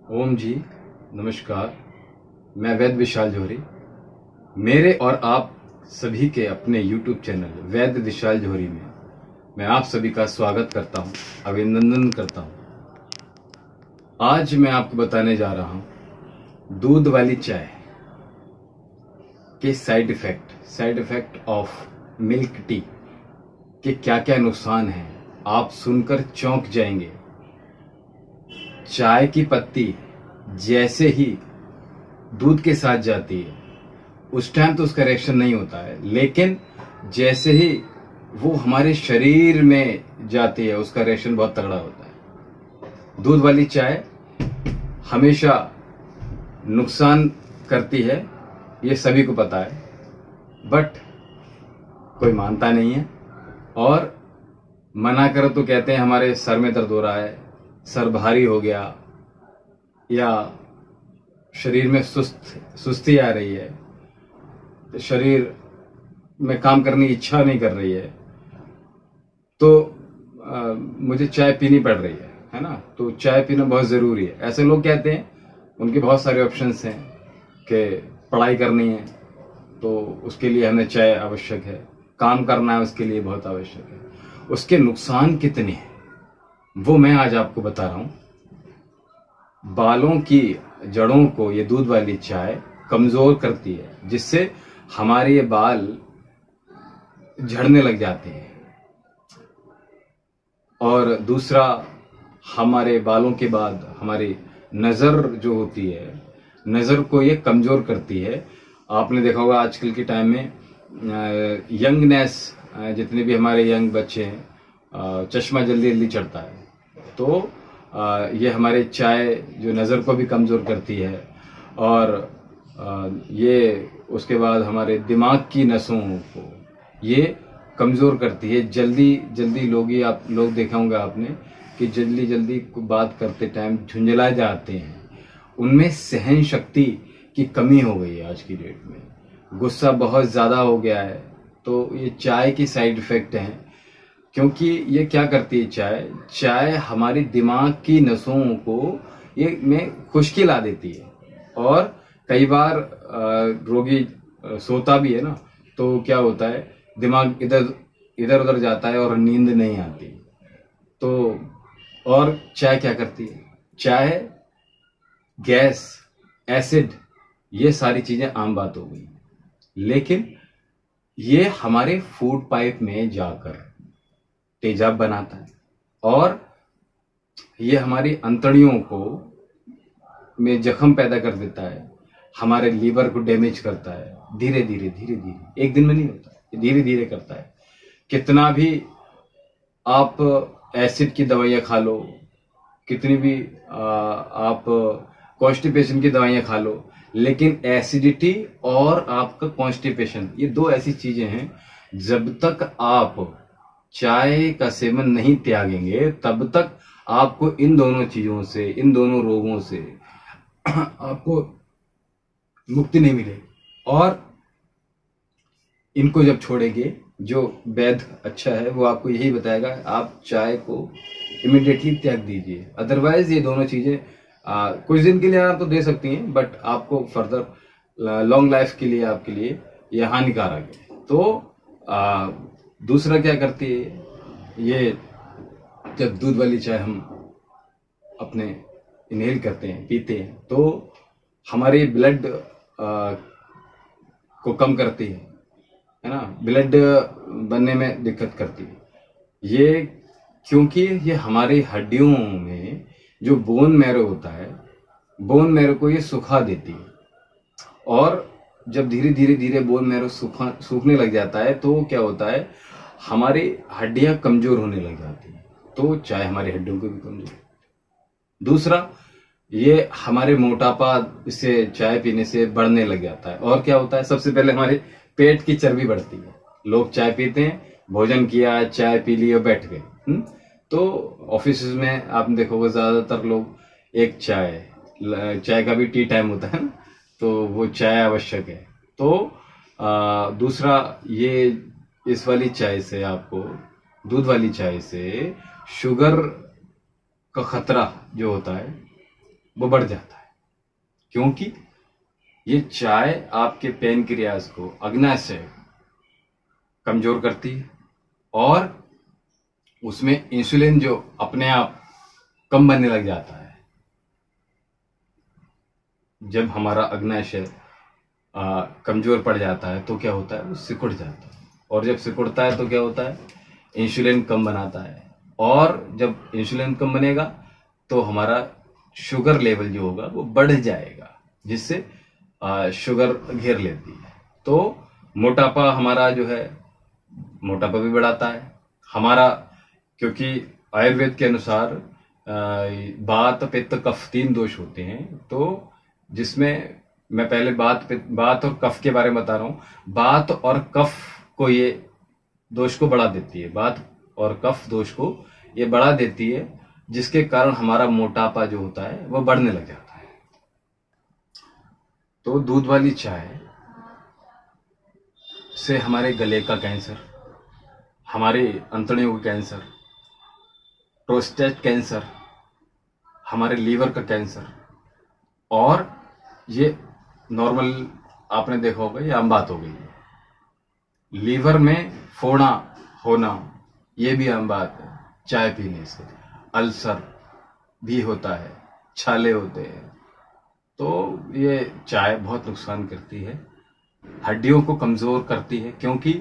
ओम जी, नमस्कार। मैं वैद्य विशाल जौहरी, मेरे और आप सभी के अपने YouTube चैनल वैद्य विशाल जौहरी में मैं आप सभी का स्वागत करता हूं, अभिनंदन करता हूं। आज मैं आपको बताने जा रहा हूं दूध वाली चाय के side effect of milk tea के क्या क्या नुकसान हैं, आप सुनकर चौंक जाएंगे। चाय की पत्ती जैसे ही दूध के साथ जाती है उस टाइम तो उसका रिएक्शन नहीं होता है, लेकिन जैसे ही वो हमारे शरीर में जाती है उसका रिएक्शन बहुत तगड़ा होता है। दूध वाली चाय हमेशा नुकसान करती है, ये सभी को पता है, बट कोई मानता नहीं है और मना करो तो कहते हैं हमारे सर में दर्द हो रहा है, सर भारी हो गया, या शरीर में सुस्ती आ रही है, शरीर में काम करने की इच्छा नहीं कर रही है, तो मुझे चाय पीनी पड़ रही है ना। तो चाय पीना बहुत जरूरी है, ऐसे लोग कहते हैं। उनके बहुत सारे ऑप्शंस हैं कि पढ़ाई करनी है तो उसके लिए हमें चाय आवश्यक है, काम करना है उसके लिए बहुत आवश्यक है। उसके नुकसान कितने हैं वो मैं आज आपको बता रहा हूं। बालों की जड़ों को ये दूध वाली चाय कमजोर करती है, जिससे हमारे ये बाल झड़ने लग जाते हैं। और दूसरा, हमारे बालों के बाद हमारी नजर जो होती है, नजर को ये कमजोर करती है। आपने देखा होगा आजकल के टाइम में यंगनेस, जितने भी हमारे यंग बच्चे हैं, चश्मा जल्दी जल्दी चढ़ता है। तो ये हमारे चाय जो नज़र को भी कमज़ोर करती है, और ये उसके बाद हमारे दिमाग की नसों को ये कमज़ोर करती है। जल्दी जल्दी लोग देखा होगा आपने कि जल्दी जल्दी बात करते टाइम झुंझला जाते हैं। उनमें सहन शक्ति की कमी हो गई है आज की डेट में, गुस्सा बहुत ज़्यादा हो गया है। तो ये चाय की साइड इफ़ेक्ट हैं, क्योंकि ये क्या करती है चाय हमारी दिमाग की नसों को ये में खुश्की ला देती है। और कई बार रोगी सोता भी है ना, तो क्या होता है, दिमाग इधर उधर जाता है और नींद नहीं आती। तो और चाय क्या करती है, चाय गैस, एसिड, ये सारी चीजें आम बात हो गई, लेकिन ये हमारे फूड पाइप में जाकर तेजाब बनाता है और ये हमारी अंतड़ियों को में जख्म पैदा कर देता है, हमारे लीवर को डैमेज करता है। धीरे धीरे एक दिन में नहीं होता, धीरे धीरे करता है। कितना भी आप एसिड की दवाइयाँ खा लो, कितनी भी आप कॉन्स्टिपेशन की दवाइयाँ खा लो, लेकिन एसिडिटी और आपका कॉन्स्टिपेशन, ये दो ऐसी चीजें हैं, जब तक आप चाय का सेवन नहीं त्यागेंगे तब तक आपको इन दोनों चीजों से, इन दोनों रोगों से आपको मुक्ति नहीं मिलेगी। और इनको जब छोड़ेंगे, जो वैद्य अच्छा है वो आपको यही बताएगा, आप चाय को इमिडिएटली त्याग दीजिए। अदरवाइज ये दोनों चीजें कुछ दिन के लिए आप तो दे सकती हैं, बट आपको फर्दर लॉन्ग लाइफ के लिए, आपके लिए ये हानिकारक है। तो दूसरा क्या करती है, ये जब दूध वाली चाय हम अपने इनहेल करते हैं, पीते हैं, तो हमारे ब्लड को कम करती है ना, ब्लड बनने में दिक्कत करती है ये, क्योंकि ये हमारी हड्डियों में जो बोन मैरो होता है, बोन मैरो को ये सुखा देती है। और जब धीरे धीरे बोन मैरो सूखने लग जाता है तो क्या होता है, हमारी हड्डियां कमजोर होने लग जाती हैं। तो चाय हमारी हड्डियों को भी कमजोर। दूसरा, ये हमारे मोटापा से चाय पीने से बढ़ने लग जाता है। और क्या होता है, सबसे पहले हमारे पेट की चर्बी बढ़ती है। लोग चाय पीते हैं, भोजन किया, चाय पी ली और बैठ गए। तो ऑफिस में आपने देखोगे ज्यादातर लोग एक चाय का भी टी टाइम होता है ना, तो वो चाय आवश्यक है। तो दूसरा, ये इस वाली चाय से आपको, दूध वाली चाय से शुगर का खतरा जो होता है वो बढ़ जाता है, क्योंकि ये चाय आपके पैनक्रियाज को, अग्नाशय कमजोर करती है और उसमें इंसुलिन जो अपने आप कम बनने लग जाता है। जब हमारा अग्नाशय कमजोर पड़ जाता है तो क्या होता है, वो सिकुड़ जाता है, और जब सिकुड़ता है तो क्या होता है, इंसुलिन कम बनाता है, और जब इंसुलिन कम बनेगा तो हमारा शुगर लेवल जो होगा वो बढ़ जाएगा, जिससे शुगर घेर लेती है। तो मोटापा हमारा जो है, मोटापा भी बढ़ाता है हमारा, क्योंकि आयुर्वेद के अनुसार बात पित्त कफ 3 दोष होते हैं। तो जिसमें मैं पहले बात और कफ के बारे में बता रहा हूं। बात और कफ को ये दोष को बढ़ा देती है, बात और कफ दोष को ये बढ़ा देती है, जिसके कारण हमारा मोटापा जो होता है वो बढ़ने लग जाता है। तो दूध वाली चाय से हमारे गले का कैंसर, हमारे अंतड़ियों का कैंसर, प्रोस्टेट कैंसर, हमारे लीवर का कैंसर, और ये नॉर्मल आपने देखा होगा, ये आम बात हो गई है। लीवर में फोड़ा होना ये भी आम बात है चाय पीने से। अल्सर भी होता है, छाले होते हैं। तो ये चाय बहुत नुकसान करती है, हड्डियों को कमजोर करती है, क्योंकि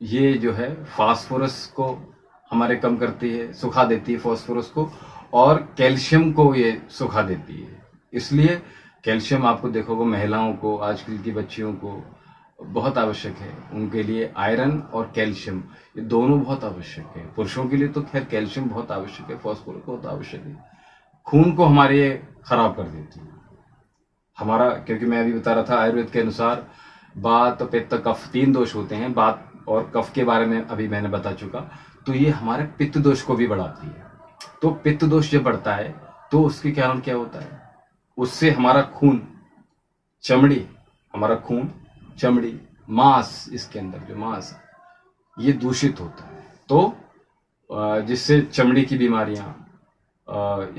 ये जो है फास्फोरस को हमारे कम करती है, सुखा देती है फास्फोरस को, और कैल्शियम को ये सुखा देती है। इसलिए कैल्शियम आपको देखोगे महिलाओं को, आजकल की बच्चियों को बहुत आवश्यक है। उनके लिए आयरन और कैल्शियम ये दोनों बहुत आवश्यक है। पुरुषों के लिए तो खैर कैल्शियम बहुत आवश्यक है, फास्फोरस बहुत आवश्यक है। खून को हमारे खराब कर देती है हमारा, क्योंकि मैं अभी बता रहा था आयुर्वेद के अनुसार बात पित्त कफ 3 दोष होते हैं। बात और कफ के बारे में अभी मैंने बता चुका। तो ये हमारे पित्त दोष को भी बढ़ाती है। तो पित्त दोष जब बढ़ता है तो उसके कारण क्या होता है, उससे हमारा खून, चमड़ी, हमारा खून, चमड़ी, मांस, इसके अंदर जो मांस ये दूषित होता है। तो जिससे चमड़ी की बीमारियां,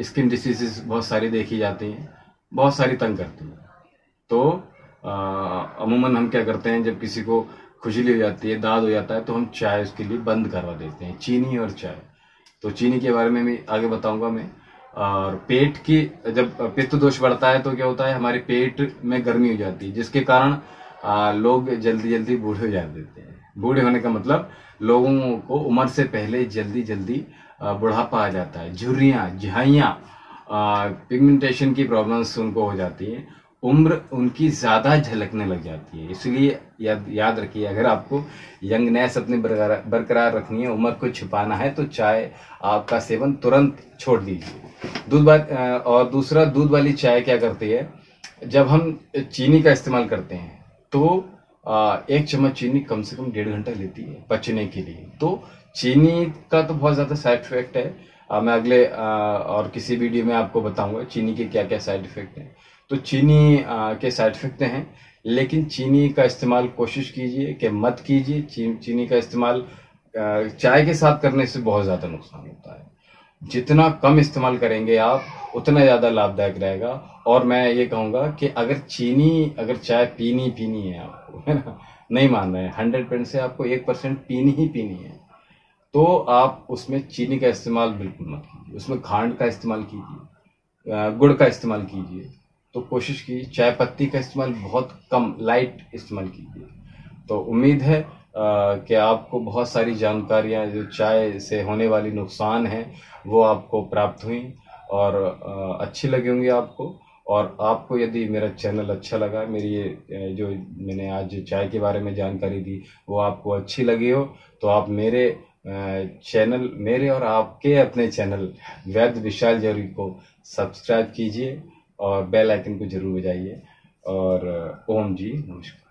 स्किन डिसीजेस बहुत सारी देखी जाती हैं, बहुत सारी तंग करती हैं। तो अमूमन हम क्या करते हैं, जब किसी को खुजली हो जाती है, दाद हो जाता है, तो हम चाय उसके लिए बंद करवा देते हैं, चीनी और चाय। तो चीनी के बारे में भी आगे बताऊंगा मैं। और पेट की, जब पित्त दोष बढ़ता है तो क्या होता है, हमारे पेट में गर्मी हो जाती है, जिसके कारण लोग जल्दी जल्दी बूढ़े हो जाते हैं। बूढ़े होने का मतलब लोगों को उम्र से पहले जल्दी जल्दी बुढ़ापा आ जाता है, झुर्रियां, झाइयां, पिगमेंटेशन की प्रॉब्लम्स उनको हो जाती हैं, उम्र उनकी ज्यादा झलकने लग जाती है। इसलिए याद रखिए, अगर आपको यंगनेस अपनी बरकरार रखनी है, उम्र को छिपाना है, तो चाय आपका सेवन तुरंत छोड़ दीजिए। और दूसरा, दूध वाली चाय क्या करती है, जब हम चीनी का इस्तेमाल करते हैं तो 1 चम्मच चीनी कम से कम 1.5 घंटा लेती है पचने के लिए। तो चीनी का तो बहुत ज्यादा साइड इफेक्ट है। मैं अगले और किसी वीडियो में आपको बताऊंगा चीनी के क्या क्या साइड इफेक्ट हैं। तो चीनी के साइड इफेक्ट हैं, लेकिन चीनी का इस्तेमाल कोशिश कीजिए कि मत कीजिए। चीनी का इस्तेमाल चाय के साथ करने से बहुत ज्यादा नुकसान होता है। जितना कम इस्तेमाल करेंगे आप, उतना ज्यादा लाभदायक रहेगा। और मैं ये कहूंगा कि अगर चाय पीनी है आपको, है ना, नहीं मान रहे हैं, 100% से आपको 1% पीनी है, तो आप उसमें चीनी का इस्तेमाल बिल्कुल मत कीजिए, उसमें खांड का इस्तेमाल कीजिए, गुड़ का इस्तेमाल कीजिए। तो कोशिश कीजिए चाय पत्ती का इस्तेमाल बहुत कम, लाइट इस्तेमाल कीजिए। तो उम्मीद है कि आपको बहुत सारी जानकारियां जो चाय से होने वाली नुकसान है वो आपको प्राप्त हुई और अच्छी लगी होंगी आपको। और आपको यदि मेरा चैनल अच्छा लगा, मेरी ये जो मैंने आज चाय के बारे में जानकारी दी वो आपको अच्छी लगी हो, तो आप मेरे और आपके अपने चैनल वैद्य विशाल जौहरी को सब्सक्राइब कीजिए और बेल आइकन को जरूर बजाइए। और ओम जी नमस्कार।